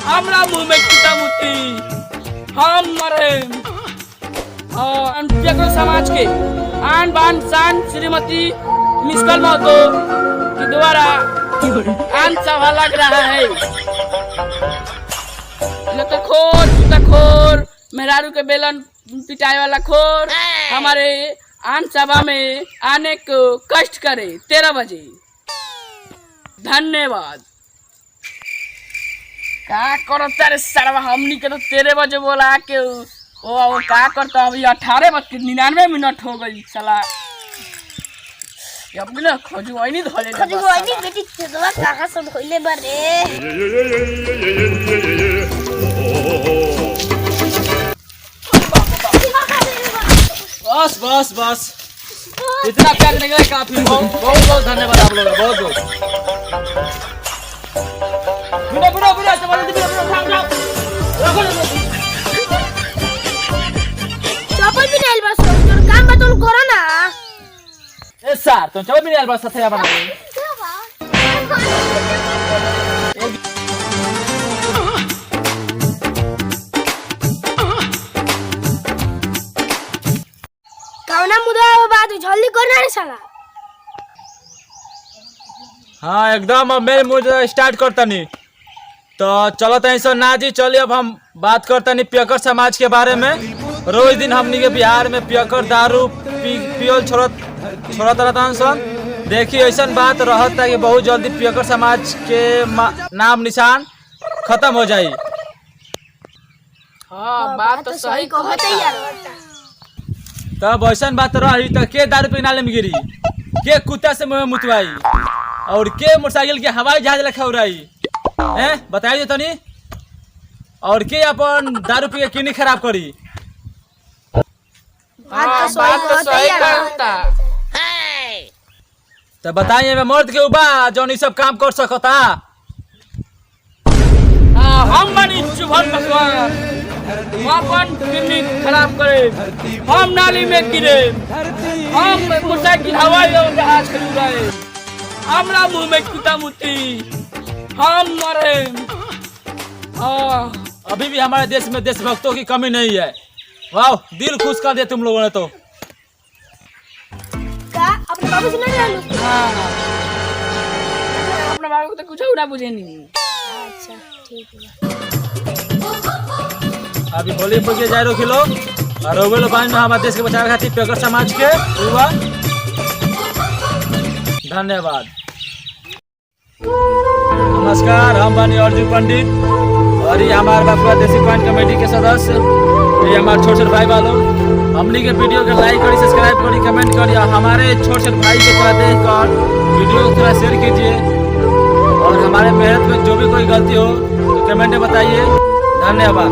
हमरा मुंह में कुटा मुती हम मरे पियकर समाज के आन बान शान श्रीमती मिस्कल महतो के द्वारा आन सभा लग रहा है। खोर मेहरारू के बेलन पिटाई वाला खोर हमारे आन सभा में आने को कष्ट करे 13 बजे। धन्यवाद। का करता रे सरवा हमनी के तो 13 बजे बोला के वो का करता अभी 18:99 हो गई साला। अब ना खोजवाई नहीं धोले खोजवाई नहीं बेटी चोदवा काका सब धोइले बारे। बस बस बस इतना प्यार करने के लिए काफी। बहुत बहुत धन्यवाद आप लोगों का। बहुत बहुत बुरा बुरा बुरा चलो बुरा थाम जाओ रखो चप्पल भी नहीं बस तोर काम बतौल करो ना। ए सर तुम चप्पल भी नहीं बस साथे बना कौना मुद्दा बात जल्दी करना रे साला। हाँ एकदम। अब मैं मुझे स्टार्ट करता नहीं तो चलो तहीं सो ना जी। चलिए अब हम बात करता नहीं पियकर समाज के बारे में। रोज दिन हमनी के बिहार में पियकर दारू पियल छोड़त रहता सन। देखिए ऐसा बात रहता कि बहुत जल्दी पियकर समाज के नाम निशान खत्म हो जाये। हाँ बात तो सही कहते यार। तब ऐसा बात रही तो के दारू पे नाले में गिरी, के कुत्ता से मुँह मुतवाई और के मोटरसाइकिल के हवाई जहाज रखा उड़ाई हैं बताइए तो नहीं। और के अपन दारू पी के किडनी खराब करी। बात तो सही कहता। तो बताइए मैं मर्द के उबा जौन ये सब काम कर सकता। हम बनी चुभन भगवान अपन किडनी खराब करे, हम नाली में गिरे, हम मोटरसाइकिल हवाई जहाज से उड़ाए, हमरा मुंह में कुटा मुती हम मरे। अभी भी हमारे देश में देशभक्तों की कमी नहीं है। वाह दिल खुश कर दिया तुम लोगों ने तो। का अपने बाबू से नहीं रहलू? हाँ अपने बाबू को तो कुछ ना बुझे नहीं। अच्छा ठीक है। अभी होली पके जाए रो खिलो और रोवेलो बांध में हमारे देश के बचावे खातिर पियकर समाज के युवा धन्यवाद। नमस्कार हम बानी अर्जुन पंडित और ये हमारे बापुआ देसी पॉइंट कमेटी के सदस्य। ये हमारे छोटे छोटे भाई वालों हमनी के वीडियो के लाइक करी, सब्सक्राइब करी, कमेंट करी और हमारे छोटे छोटे भाई के थोड़ा देख कर वीडियो को थोड़ा शेयर कीजिए और हमारे मेहनत में जो भी कोई गलती हो तो कमेंट में बताइए। धन्यवाद।